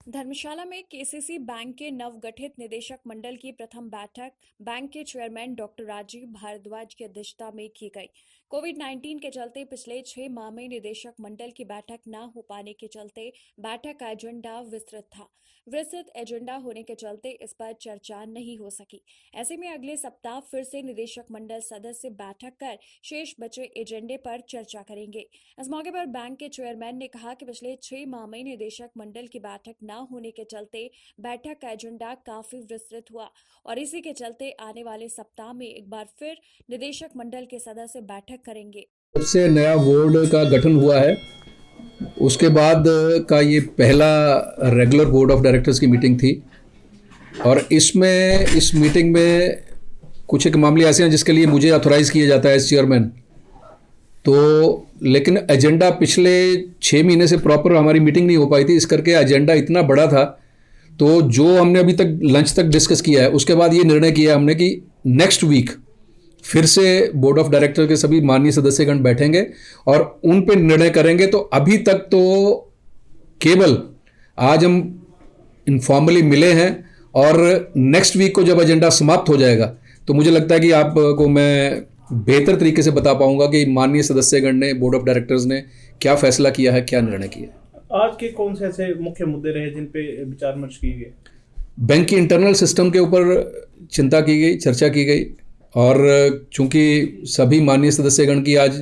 धर्मशाला में KCC bank के नवगठित निदेशक मंडल की प्रथम बैठक बैंक के चेयरमैन डॉक्टर राजीव भारद्वाज की अध्यक्षता में की गई। कोविड-19 के चलते पिछले 6 माह में निदेशक मंडल की बैठक न हो पाने के चलते बैठक का एजेंडा विस्तृत था। विस्तृत एजेंडा होने के चलते इस पर चर्चा नहीं हो सकी। ऐसे में अगले सप्ताह फिर से निदेशक मंडल सदस्य बैठक कर शेष बचे एजेंडे पर चर्चा करेंगे। इस मौके पर बैंक के चेयरमैन ने कहा कि पिछले 6 माह में निदेशक मंडल की बैठक न होने के चलते बैठक का एजेंडा काफी विस्तृत हुआ और इसी के चलते आने वाले सप्ताह में एक बार फिर निदेशक मंडल के सदस्य बैठक करेंगे। जब से नया बोर्ड का गठन हुआ है उसके बाद का ये पहला रेगुलर बोर्ड ऑफ डायरेक्टर्स की मीटिंग थी और इस मीटिंग में कुछ एक मामले ऐसे हैं जिसके लिए मुझे ऑथोराइज़ किया जाता है एज चेयरमैन। तो लेकिन एजेंडा पिछले 6 महीने से प्रॉपर हमारी मीटिंग नहीं हो पाई थी, इस करके एजेंडा इतना बड़ा था। तो जो हमने अभी तक लंच तक डिस्कस किया है उसके बाद ये निर्णय किया हमने कि नेक्स्ट वीक फिर से बोर्ड ऑफ डायरेक्टर के सभी माननीय सदस्यगण बैठेंगे और उन पे निर्णय करेंगे। तो अभी तक तो केवल आज हम इनफॉर्मली मिले हैं और नेक्स्ट वीक को जब एजेंडा समाप्त हो जाएगा तो मुझे लगता है कि आपको मैं बेहतर तरीके से बता पाऊंगा कि माननीय सदस्यगण ने, बोर्ड ऑफ डायरेक्टर्स ने क्या फैसला किया है, क्या निर्णय किया। आज के कौन से ऐसे मुख्य मुद्दे रहे जिन पे विचार विमर्श किए गए? बैंक की इंटरनल सिस्टम के ऊपर चिंता की गई, चर्चा की गई और चूंकि सभी माननीय सदस्यगण की आज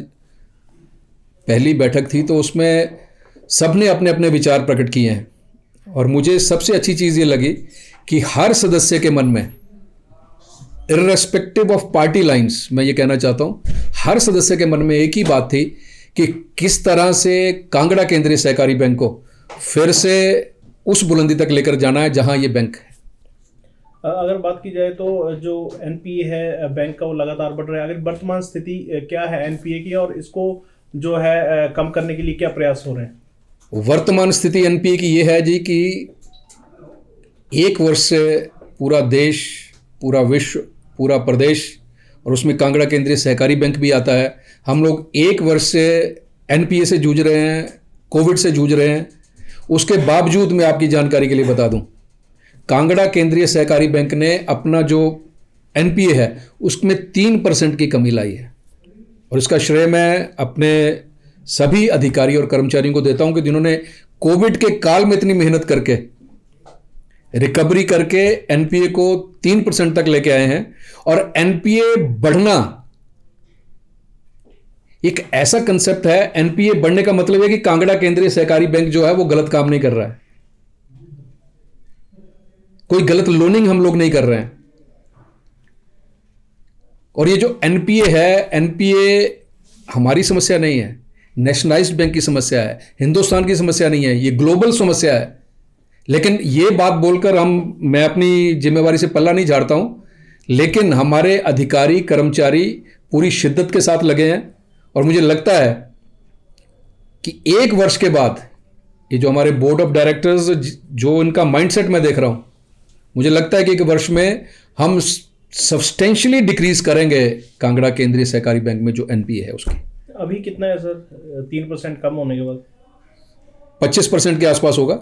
पहली बैठक थी तो उसमें सबने अपने अपने विचार प्रकट किए हैं और मुझे सबसे अच्छी चीज़ ये लगी कि हर सदस्य के मन में, इर्रेस्पेक्टिव ऑफ पार्टी लाइंस, मैं ये कहना चाहता हूँ, हर सदस्य के मन में एक ही बात थी कि किस तरह से कांगड़ा केंद्रीय सहकारी बैंक को फिर से उस बुलंदी तक लेकर जाना है जहां ये बैंक है। अगर बात की जाए तो जो एनपीए है बैंक का वो लगातार बढ़ रहा है, अगर वर्तमान स्थिति क्या है एनपीए की और इसको जो है कम करने के लिए क्या प्रयास हो रहे हैं? वर्तमान स्थिति एनपीए की ये है जी कि एक वर्ष से पूरा देश, पूरा विश्व, पूरा प्रदेश और उसमें कांगड़ा केंद्रीय सहकारी बैंक भी आता है, हम लोग एक वर्ष से एनपीए से जूझ रहे हैं, कोविड से जूझ रहे हैं। उसके बावजूद मैं आपकी जानकारी के लिए बता दूं, कांगड़ा केंद्रीय सहकारी बैंक ने अपना जो एनपीए है उसमें 3% की कमी लाई है और इसका श्रेय मैं अपने सभी अधिकारी और कर्मचारियों को देता हूं कि जिन्होंने कोविड के काल में इतनी मेहनत करके रिकवरी करके एनपीए को 3% तक लेके आए हैं। और एनपीए बढ़ना एक ऐसा कंसेप्ट है, एनपीए बढ़ने का मतलब है कि कांगड़ा केंद्रीय सहकारी बैंक जो है वो गलत काम नहीं कर रहा है, कोई गलत लोनिंग हम लोग नहीं कर रहे हैं। और ये जो एनपीए है, एनपीए हमारी समस्या नहीं है, नेशनलाइज्ड बैंक की समस्या है, हिंदुस्तान की समस्या नहीं है, ये ग्लोबल समस्या है। लेकिन ये बात बोलकर मैं अपनी जिम्मेवारी से पल्ला नहीं झाड़ता हूं, लेकिन हमारे अधिकारी कर्मचारी पूरी शिद्दत के साथ लगे हैं और मुझे लगता है कि एक वर्ष के बाद ये जो हमारे बोर्ड ऑफ डायरेक्टर्स, जो इनका माइंडसेट मैं देख रहा हूं, मुझे लगता है कि एक वर्ष में हम सब्सटेंशियली डिक्रीज करेंगे कांगड़ा केंद्रीय सहकारी बैंक में जो एनपीए है उसकी। अभी कितना है सर 3% कम होने के बाद? 25% के आसपास होगा।